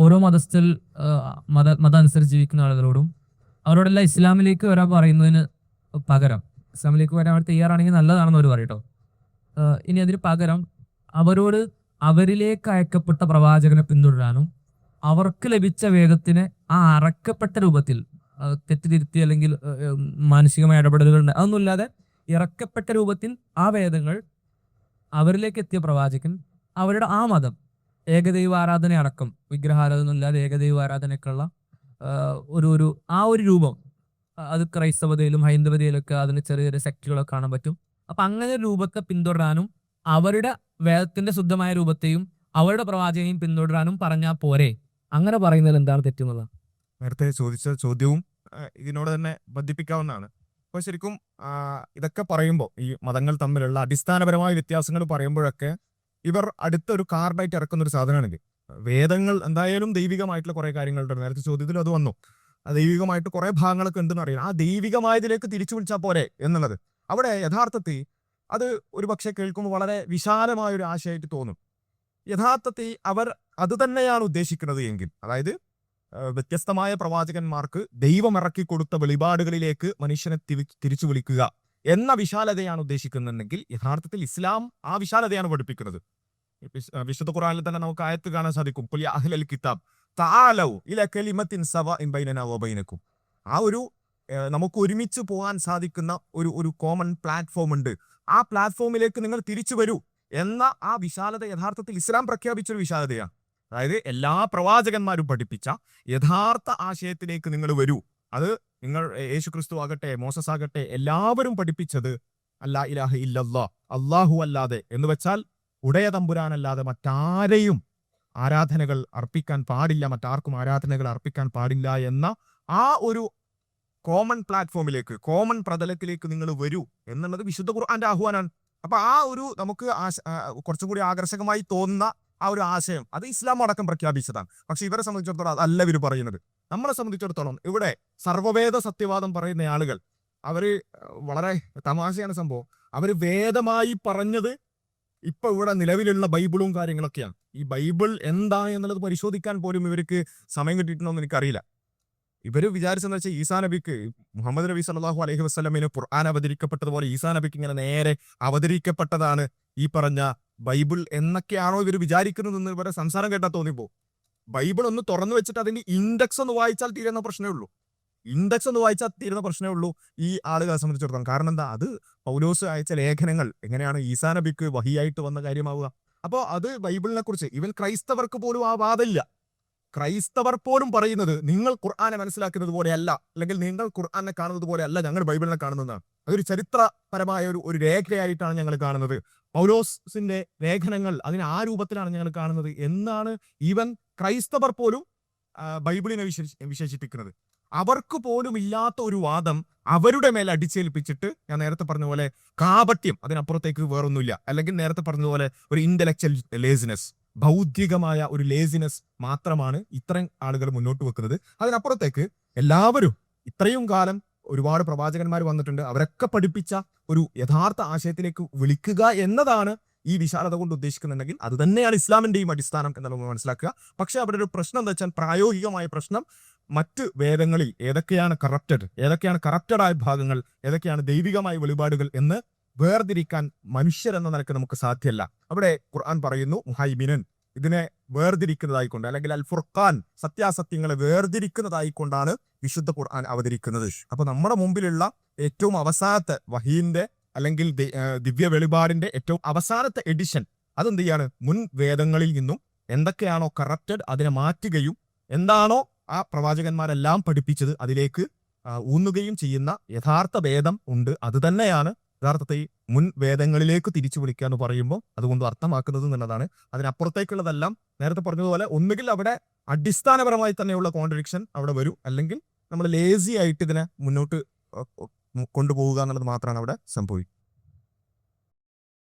ഓരോ മതസ്ഥൽ മതം അനുസരിച്ച് ജീവിക്കുന്ന ആളുകളോടും അവരോടെല്ലാം ഇസ്ലാമിലേക്ക് വരാൻ പറയുന്നതിന് പകരം, ഇസ്ലാമിലേക്ക് വരാൻ അവർ തയ്യാറാണെങ്കിൽ നല്ലതാണെന്ന് അവർ പറയട്ടോ. ഇനി അതിന് പകരം അവരോട് അവരിലേക്ക് അയക്കപ്പെട്ട പ്രവാചകനെ പിന്തുടരാനും അവർക്ക് ലഭിച്ച വേദത്തിനെ ആ അറക്കപ്പെട്ട രൂപത്തിൽ തെറ്റിതിരുത്തി അല്ലെങ്കിൽ മാനസികമായ ഇടപെടലുകൾ അതൊന്നുമില്ലാതെ ഇറക്കപ്പെട്ട രൂപത്തിൽ ആ വേദങ്ങൾ അവരിലേക്ക് എത്തിയ പ്രവാചകൻ അവരുടെ ആ മതം ഏകദൈവ ആരാധന അടക്കം വിഗ്രഹാരാധന ഇല്ലാതെ ഏകദൈവ ആരാധനയ്ക്കുള്ള ഒരു രൂപം, അത് ക്രൈസ്തവതയിലും ഹൈന്ദവതയിലൊക്കെ അതിന് ചെറിയ ചെറിയ സെക്റ്റുകളൊക്കെ കാണാൻ പറ്റും. അപ്പൊ അങ്ങനെ ഒരു രൂപത്തെ പിന്തുടരാനും അവരുടെ വേദത്തിന്റെ ശുദ്ധമായ രൂപത്തെയും അവരുടെ പ്രവാചകനെയും പിന്തുടരാനും പറഞ്ഞാൽ പോരെ? അങ്ങനെ പറയുന്നതിൽ എന്താണ് തെറ്റുന്നത്? നേരത്തെ ചോദിച്ച ചോദ്യവും ഇതിനോട് തന്നെ ബന്ധിപ്പിക്കാവുന്നതാണ്. അപ്പോൾ ശരിക്കും ഇതൊക്കെ പറയുമ്പോൾ ഈ മതങ്ങൾ തമ്മിലുള്ള അടിസ്ഥാനപരമായ വ്യത്യാസങ്ങൾ പറയുമ്പോഴൊക്കെ ഇവർ അടുത്തൊരു കാർഡായിട്ട് ഇറക്കുന്ന ഒരു സാധനമാണിത്. വേദങ്ങൾ എന്തായാലും ദൈവികമായിട്ടുള്ള കുറെ കാര്യങ്ങളുണ്ട്. നേരത്തെ ചോദ്യത്തിൽ അത് വന്നു. ആ ദൈവികമായിട്ട് കുറെ ഭാഗങ്ങളൊക്കെ ഉണ്ടെന്ന് അറിയാം. ആ ദൈവികമായതിലേക്ക് തിരിച്ചു വിളിച്ചാൽ പോരെ എന്നുള്ളത് അവിടെ യഥാർത്ഥത്തിൽ അത് ഒരു പക്ഷെ കേൾക്കുമ്പോൾ വളരെ വിശാലമായ ഒരു ആശയമായിട്ട് തോന്നും. യഥാർത്ഥത്തിൽ അവർ അത് തന്നെയാണ് ഉദ്ദേശിക്കുന്നത് എങ്കിൽ, അതായത് വ്യത്യസ്തമായ പ്രവാചകന്മാർക്ക് ദൈവം ഇറക്കി കൊടുത്ത വെളിപാടുകളിലേക്ക് മനുഷ്യനെ തിരിച്ചു വിളിക്കുക എന്ന വിശാലതയാണ് ഉദ്ദേശിക്കുന്നുണ്ടെങ്കിൽ യഥാർത്ഥത്തിൽ ഇസ്ലാം ആ വിശാലതയാണ് പഠിപ്പിക്കുന്നത്. വിശുദ്ധ ഖുർആനിൽ തന്നെ നമുക്ക് ആയത്ത് കാണാൻ സാധിക്കും, ഖുൽ യാ അഹ്ലൽ കിതാബ് തആലൗ ഇലാ കലിമത്തിൻ സവഇൻ ബൈനനാ വബൈനകും. ആ ഒരു നമുക്ക് ഒരുമിച്ച് പോകാൻ സാധിക്കുന്ന ഒരു കോമൺ പ്ലാറ്റ്ഫോം ഉണ്ട്. ആ പ്ലാറ്റ്ഫോമിലേക്ക് നിങ്ങൾ തിരിച്ചു വരൂ എന്ന ആ വിശാലത യഥാർത്ഥത്തിൽ ഇസ്ലാം പ്രഖ്യാപിച്ചൊരു വിശാലതയാണ്. അതായത് എല്ലാ പ്രവാചകന്മാരും പഠിപ്പിച്ച യഥാർത്ഥ ആശയത്തിലേക്ക് നിങ്ങൾ വരൂ. അത് നിങ്ങൾ യേശു ക്രിസ്തു ആകട്ടെ, മോസസ് ആകട്ടെ, എല്ലാവരും പഠിപ്പിച്ചത് അല്ലാ ഇലാഹ ഇല്ലല്ലാഹ്, അല്ലാഹു അല്ലാതെ എന്ന് വെച്ചാൽ ഉടയ തമ്പുരാനല്ലാതെ മറ്റാരെയും ആരാധനകൾ അർപ്പിക്കാൻ പാടില്ല, മറ്റാർക്കും ആരാധനകൾ അർപ്പിക്കാൻ പാടില്ല എന്ന ആ ഒരു കോമൺ പ്ലാറ്റ്ഫോമിലേക്ക്, കോമൺ പ്രതലത്തിലേക്ക് നിങ്ങൾ വരൂ എന്നുള്ളത് വിശുദ്ധ ഖുർആന്റെ ആഹ്വാനാണ്. അപ്പൊ ആ ഒരു നമുക്ക് കുറച്ചും കൂടി ആകർഷകമായി തോന്നുന്ന ആ ഒരു ആശയം അത് ഇസ്ലാം അടക്കം പ്രഖ്യാപിച്ചതാണ്. പക്ഷെ ഇവരെ സംബന്ധിച്ചിടത്തോളം അതല്ല ഇവർ പറയുന്നത്. നമ്മളെ സംബന്ധിച്ചിടത്തോളം ഇവിടെ സർവ്വവേദ സത്യവാദം പറയുന്ന ആളുകൾ അവര് വളരെ തമാശയാണ് സംഭവം. അവര് വേദമായി പറഞ്ഞത് ഇപ്പൊ ഇവിടെ നിലവിലുള്ള ബൈബിളും കാര്യങ്ങളൊക്കെയാണ്. ഈ ബൈബിൾ എന്താ എന്നുള്ളത് പരിശോധിക്കാൻ പോലും ഇവർക്ക് സമയം കിട്ടിയിട്ടുണ്ടോ എന്ന് എനിക്കറിയില്ല. ഇവര് വിചാരിച്ചെന്ന് വെച്ചാൽ ഈസാ നബിക്ക് മുഹമ്മദ് നബി സല്ലല്ലാഹു അലൈഹി വസല്ലമയിന് ഖുർആൻ അവതരിക്കപ്പെട്ടതുപോലെ ഈസാ നബിക്ക് ഇങ്ങനെ നേരെ അവതരിക്കപ്പെട്ടതാണ് ഈ പറഞ്ഞ ബൈബിൾ എന്നൊക്കെയാണോ ഇവർ വിചാരിക്കുന്നതെന്ന് ഇവരെ സംസാരം കേട്ടാൽ തോന്നിപ്പോ. ബൈബിൾ ഒന്ന് തുറന്നു വെച്ചിട്ട് അതിന്റെ ഇൻഡെക്സ് ഒന്ന് വായിച്ചാൽ തീരുന്ന പ്രശ്നമേ ഉള്ളൂ. ഇൻഡെക്സ് ഒന്ന് വായിച്ചാൽ തീരുന്ന പ്രശ്നമേ ഉള്ളൂ ഈ ആളുകളെ സംബന്ധിച്ചിടത്തോളം. കാരണം എന്താ, അത് പൗലോസ് അയച്ച ലേഖനങ്ങൾ എങ്ങനെയാണ് ഈസാ നബിക്ക് വഹിയായിട്ട് വന്ന കാര്യമാവുക? അപ്പോൾ അത് ബൈബിളിനെ കുറിച്ച് ഈവൻ ക്രൈസ്തവർക്ക് പോലും ആ വാദമില്ല. ക്രൈസ്തവർ പോലും പറയുന്നത് നിങ്ങൾ ഖുർആനെ മനസ്സിലാക്കുന്നത് പോലെയല്ല, അല്ലെങ്കിൽ നിങ്ങൾ ഖുർആനെ കാണുന്നത് പോലെയല്ല ഞങ്ങൾ ബൈബിളിനെ കാണുന്നതാണ്. അതൊരു ചരിത്രപരമായ ഒരു രേഖയായിട്ടാണ് ഞങ്ങൾ കാണുന്നത്. പൗലോസിന്റെ ലേഖനങ്ങൾ അതിന് ആ രൂപത്തിലാണ് ഞങ്ങൾ കാണുന്നത് എന്നാണ് ഈവൻ ക്രൈസ്തവർ പോലും ബൈബിളിനെ വിശേഷിപ്പിക്കുന്നത്. അവർക്ക് പോലും ഇല്ലാത്ത ഒരു വാദം അവരുടെ മേലെ അടിച്ചേൽപ്പിച്ചിട്ട്, ഞാൻ നേരത്തെ പറഞ്ഞ പോലെ കാപട്യം, അതിനപ്പുറത്തേക്ക് വേറൊന്നുമില്ല. അല്ലെങ്കിൽ നേരത്തെ പറഞ്ഞതുപോലെ ഒരു ഇന്റലക്ച്വൽ ലേസിനെസ്, ബൗദ്ധികമായ ഒരു ലേസിനെസ് മാത്രമാണ് ഇത്രയും ആളുകൾ മുന്നോട്ട് വെക്കുന്നത്. അതിനപ്പുറത്തേക്ക് എല്ലാവരും ഇത്രയും കാലം ഒരുപാട് പ്രവാചകന്മാർ വന്നിട്ടുണ്ട്, അവരൊക്കെ പഠിപ്പിച്ച ഒരു യഥാർത്ഥ ആശയത്തിലേക്ക് വിളിക്കുക എന്നതാണ് ഈ വിശാലത കൊണ്ട് ഉദ്ദേശിക്കുന്നുണ്ടെങ്കിൽ അത് തന്നെയാണ് ഇസ്ലാമിന്റെയും അടിസ്ഥാനം എന്നുള്ളത് മനസ്സിലാക്കുക. പക്ഷെ അവിടെ ഒരു പ്രശ്നം എന്താ വെച്ചാൽ, പ്രായോഗികമായ പ്രശ്നം, മറ്റ് വേദങ്ങളിൽ ഏതൊക്കെയാണ് കറപ്റ്റഡായ ഭാഗങ്ങൾ, ഏതൊക്കെയാണ് ദൈവികമായ വെളിപാടുകൾ എന്ന് വേർതിരിക്കാൻ മനുഷ്യരെന്ന നിലക്ക് നമുക്ക് സാധ്യമല്ല. അവിടെ ഖുർആൻ പറയുന്നു മുഹൈമിനൻ, ഇതിനെ വേർതിരിക്കുന്നതായിക്കൊണ്ട്, അല്ലെങ്കിൽ അൽ ഫുർഖാൻ, സത്യാസത്യങ്ങളെ വേർതിരിക്കുന്നതായിക്കൊണ്ടാണ് വിശുദ്ധ ഖുർആൻ അവതരിക്കുന്നത്. അപ്പൊ നമ്മുടെ മുമ്പിലുള്ള ഏറ്റവും അവസാനത്തെ വഹീന്റെ അല്ലെങ്കിൽ ദിവ്യ വെളിപാടിന്റെ ഏറ്റവും അവസാനത്തെ എഡിഷൻ അതെന്ത് ചെയ്യാണ്, മുൻ വേദങ്ങളിൽ നിന്നും എന്തൊക്കെയാണോ കറപ്റ്റഡ് അതിനെ മാറ്റുകയും എന്താണോ ആ പ്രവാചകന്മാരെല്ലാം പഠിപ്പിച്ചത് അതിലേക്ക് ഊന്നുകയും ചെയ്യുന്ന യഥാർത്ഥ വേദം ഉണ്ട്. അത് തന്നെയാണ് യഥാർത്ഥത്തിൽ മുൻ വേദങ്ങളിലേക്ക് തിരിച്ചു വിളിക്കുക എന്ന് പറയുമ്പോൾ അതുകൊണ്ട് അർത്ഥമാക്കുന്നത് എന്നുള്ളതാണ്. അതിനപ്പുറത്തേക്കുള്ളതെല്ലാം നേരത്തെ പറഞ്ഞതുപോലെ ഒന്നുകിൽ അവിടെ അടിസ്ഥാനപരമായി തന്നെയുള്ള കോൺട്രഡിക്ഷൻ അവിടെ വരും, അല്ലെങ്കിൽ നമ്മൾ ലേസി ആയിട്ട് ഇതിനെ മുന്നോട്ട് കൊണ്ടുപോവുക എന്നുള്ളത് മാത്രമാണ് അവിടെ സംഭവിക്കുക.